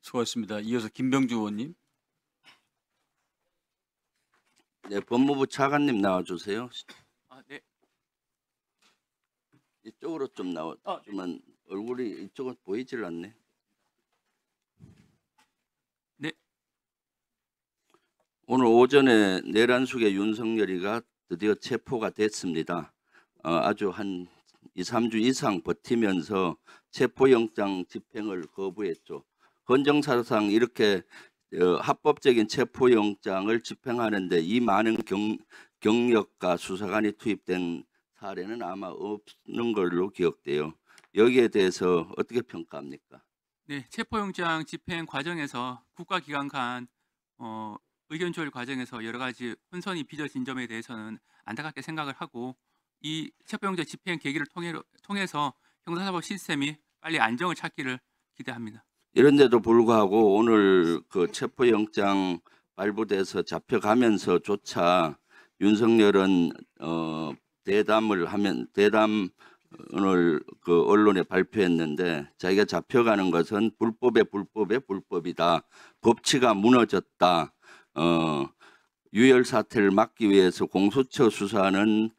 수고하셨습니다. 이어서 김병주 의원님. 네, 법무부 차관님 나와주세요. 네. 이쪽으로 좀 나와주면 얼굴이 이쪽은 보이질 않네. 네. 오늘 오전에 내란숙의 윤석열이가 드디어 체포가 됐습니다. 아주 한 2, 3주 이상 버티면서 체포영장 집행을 거부했죠. 헌정사상 이렇게 합법적인 체포영장을 집행하는데 이 많은 경력과 수사관이 투입된 사례는 아마 없는 걸로 기억돼요. 여기에 대해서 어떻게 평가합니까? 네, 체포영장 집행 과정에서 국가기관 간 의견 조율 과정에서 여러 가지 혼선이 빚어진 점에 대해서는 안타깝게 생각을 하고, 이 체포영장 집행 계기를 통해서 형사사법 시스템이 빨리 안정을 찾기를 기대합니다. 이런데도 불구하고 오늘 그 체포영장 발부돼서 잡혀가면서조차 윤석열은 대담을 그 언론에 발표했는데, 자기가 잡혀가는 것은 불법의 불법이다. 법치가 무너졌다. 유혈 사태를 막기 위해서 공수처 수사는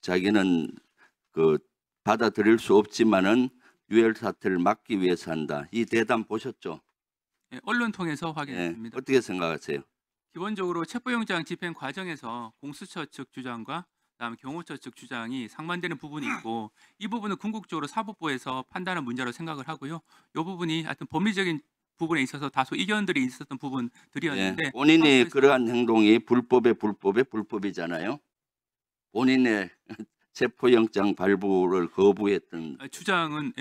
자기는 그 받아들일 수 없지만은 유혈 사태를 막기 위해서 한다. 이 대담 보셨죠? 네, 언론 통해서 확인했습니다. 네, 어떻게 생각하세요? 기본적으로 체포영장 집행 과정에서 공수처 측 주장과 그다음에 경호처 측 주장이 상반되는 부분이 있고, 이 부분은 궁극적으로 사법부에서 판단한 문제로 생각을 하고요. 이 부분이 하여튼 법리적인 부분에 있어서 다소 이견들이 있었던 부분들이었는데, 네, 본인이 그러한 행동이 불법이잖아요. 본인의 체포영장 발부를 거부했던 주장은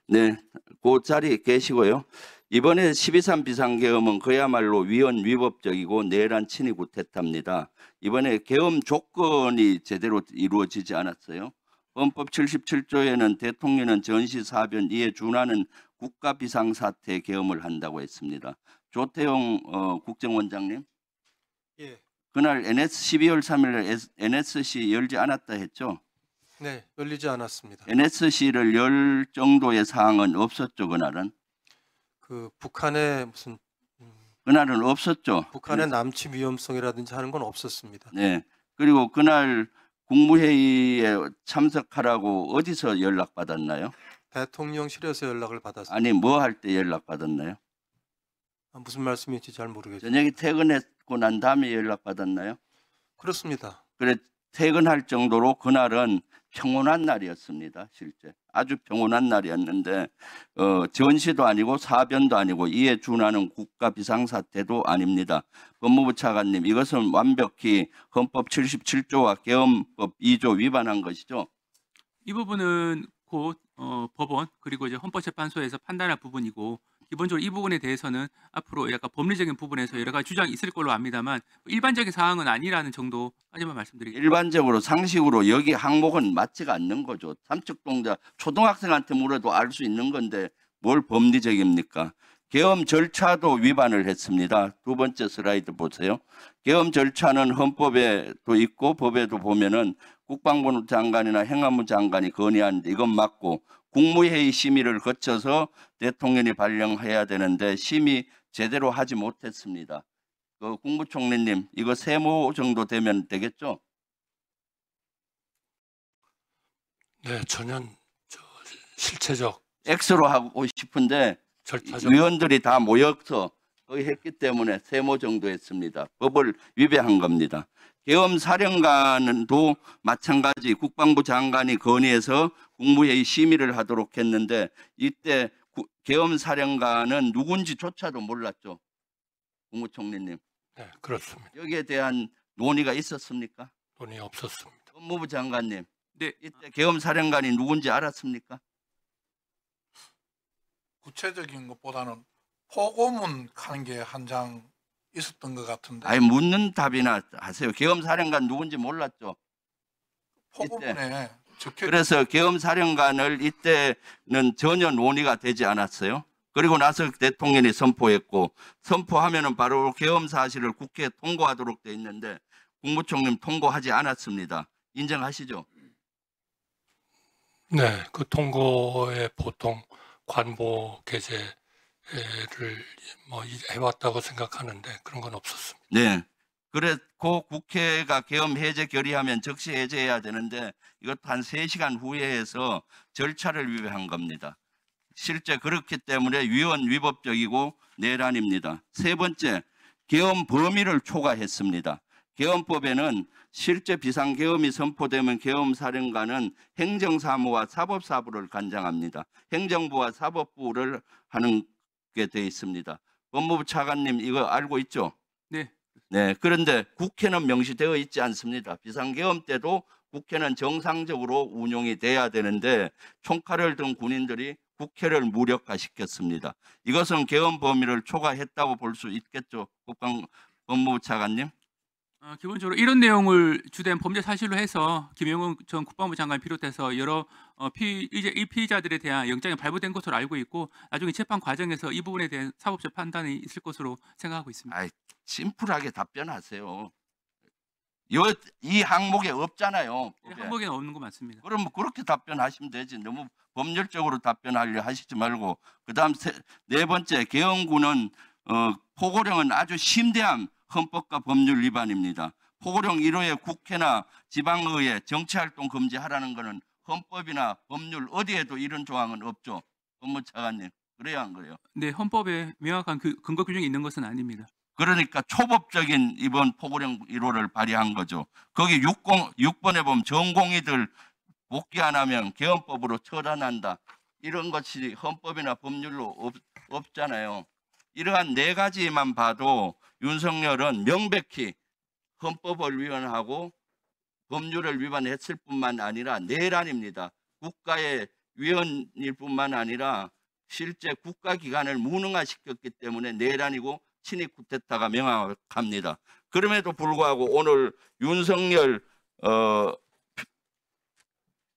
네, 그 자리에 계시고요. 이번에 12.3 비상계엄은 그야말로 위헌위법적이고 내란 친위 구태타입니다. 이번에 계엄 조건이 제대로 이루어지지 않았어요. 헌법 77조에는 대통령은 전시사변 이에 준하는 국가 비상사태 계엄을 한다고 했습니다. 조태용 국정원장님, 예. 그날 12월 3일 NSC 열지 않았다 했죠? 네, 열리지 않았습니다. NSC를 열 정도의 사항은 없었죠, 그날은? 그 북한의 무슨 그날은 없었죠. 북한의 남침 위험성이라든지 하는 건 없었습니다. 네. 그리고 그날 국무회의에 참석하라고 어디서 연락받았나요? 대통령실에서 연락을 받았습니다. 아니, 뭐 할 때 연락받았나요? 무슨 말씀인지 잘 모르겠어요. 저녁에 퇴근했고 난 다음에 연락받았나요? 그렇습니다. 그래, 퇴근할 정도로 그날은 평온한 날이었습니다. 실제 아주 평온한 날이었는데 전시도 아니고 사변도 아니고 이에 준하는 국가 비상사태도 아닙니다. 법무부 차관님, 이것은 완벽히 헌법 77조와 계엄법 2조 위반한 것이죠? 이 부분은 곧 법원 그리고 이제 헌법재판소에서 판단할 부분이고, 기본적으로 이 부분에 대해서는 앞으로 약간 법리적인 부분에서 여러 가지 주장이 있을 걸로 압니다만, 일반적인 사항은 아니라는 정도까지만 말씀드리겠습니다. 일반적으로 상식으로 여기 항목은 맞지가 않는 거죠. 삼척동자 초등학생한테 물어도 알 수 있는 건데 뭘 법리적입니까? 계엄 절차도 위반을 했습니다. 두 번째 슬라이드 보세요. 계엄 절차는 헌법에도 있고 법에도 보면은 국방부 장관이나 행안부 장관이 건의하는데 이건 맞고, 국무회의 심의를 거쳐서 대통령이 발령해야 되는데 심의 제대로 하지 못했습니다. 국무총리님, 이거 세모 정도 되면 되겠죠? 네, 전혀 실체적 X로 하고 싶은데 절차적 위원들이 다 모여서 거의 했기 때문에 세모 정도 했습니다. 법을 위배한 겁니다. 계엄 사령관도 마찬가지 국방부 장관이 건의해서 국무회의 심의를 하도록 했는데, 이때 계엄 사령관은 누군지조차도 몰랐죠. 국무총리님. 네, 그렇습니다. 여기에 대한 논의가 있었습니까? 돈이 없었습니다. 법무부 장관님, 네, 이때 계엄 사령관이 누군지 알았습니까? 구체적인 것보다는 포고문 하는 게 한 장 있었던 것 같은데. 아니, 묻는 답이나 하세요. 계엄 사령관 누군지 몰랐죠. 포고문에 적혀. 그래서 계엄 사령관을 이때는 전혀 논의가 되지 않았어요. 그리고 나서 대통령이 선포했고, 선포하면은 바로 계엄 사실을 국회에 통고하도록 돼 있는데 국무총리 통고하지 않았습니다. 인정하시죠? 네, 그 통고에 보통 관보 게재 뭐 해왔다고 생각하는데 그런 건 없었습니다. 네. 그래 고 국회가 계엄 해제 결의하면 즉시 해제해야 되는데 이것도 한 3시간 후에 해서 절차를 위배한 겁니다. 실제 그렇기 때문에 위헌 위법적이고 내란입니다. 세 번째, 계엄 범위를 초과했습니다. 계엄법에는 실제 비상계엄이 선포되면 계엄사령관은 행정사무와 사법사부를 관장합니다. 행정부와 사법부를 하는 게 돼 있습니다. 법무부 차관님 이거 알고 있죠? 네. 네, 그런데 국회는 명시되어 있지 않습니다. 비상계엄 때도 국회는 정상적으로 운용이 돼야 되는데 총칼을 든 군인들이 국회를 무력화시켰습니다. 이것은 계엄 범위를 초과했다고 볼 수 있겠죠, 법무부 차관님? 기본적으로 이런 내용을 주된 범죄 사실로 해서 김영훈 전 국방부 장관 비롯해서 여러 이 피의자들에 대한 영장이 발부된 것으로 알고 있고 나중에 재판 과정에서 이 부분에 대한 사법적 판단이 있을 것으로 생각하고 있습니다. 아이, 심플하게 답변하세요. 이 항목에 없잖아요. 법에. 항목에는 없는 거 맞습니다. 그럼 그렇게 답변하시면 되지. 너무 법률적으로 답변하려 하시지 말고. 그다음 네 번째, 계엄군은 포고령은 아주 심대한 헌법과 법률 위반입니다. 포고령 1호에 국회나 지방의회 정치활동 금지하라는 것은 헌법이나 법률 어디에도 이런 조항은 없죠. 법무부 차관님. 그래요, 안 그래요? 네, 헌법에 명확한 근거 규정이 있는 것은 아닙니다. 그러니까 초법적인 이번 포고령 1호를 발의한 거죠. 거기 6번에 보면 전공의들 복귀 안 하면 계엄법으로 처단한다. 이런 것이 헌법이나 법률로 없잖아요. 이러한 네 가지만 봐도 윤석열은 명백히 헌법을 위반하고 법률을 위반했을 뿐만 아니라 내란입니다. 국가의 위헌일 뿐만 아니라 실제 국가기관을 무능화시켰기 때문에 내란이고 친위 쿠데타가 명확합니다. 그럼에도 불구하고 오늘 윤석열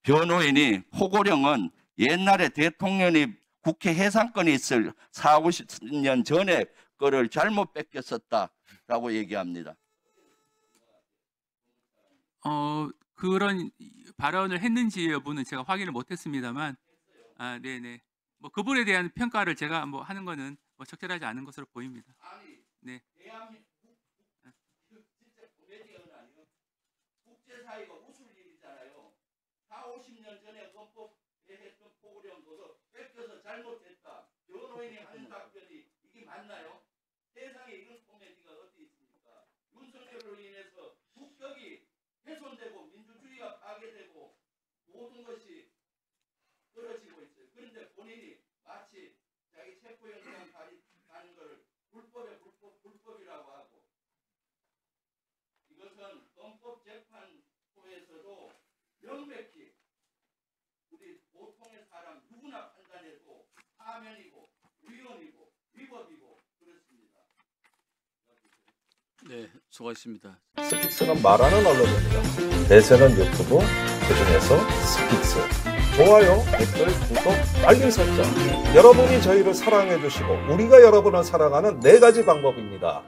변호인이 포고령은 옛날에 대통령이 국회 해산권이 있을 40-50년 전에 거를 잘못 뺏겼었다라고 얘기합니다. 그런 발언을 했는지 여부는 제가 확인을 못했습니다만, 네네. 뭐 그분에 대한 평가를 제가 뭐 하는 거는 뭐 적절하지 않은 것으로 보입니다. 네. 진짜 코미디언 아니요? 국제사회가 웃을 일이잖아요. 40-50년 전에 헌법에 했던 포고령도 뺏겨서 잘못했다. 변호인이 하는 답변이 이게 맞나요? 세상에 이런 코미디가 어디 있습니까? 윤석열로 인해서 국격이 훼손되고 민주주의가 파괴되고 모든 것이 떨어지고 있어요. 그런데 본인이 마치 자기 체포영장 발의하는 것을 불법이라고 하고 이것은 헌법재판소에서도 명백히 우리 보통의 사람 누구나 판단해도 파면이고 위헌이고 위법이고 그렇습니다. 네, 수고하셨습니다. 스픽스는 말하는 언론입니다. 대세는 유튜브, 그중에서 스픽스. 좋아요, 댓글, 구독, 알림 설정. 여러분이 저희를 사랑해 주시고 우리가 여러분을 사랑하는 4가지 방법입니다.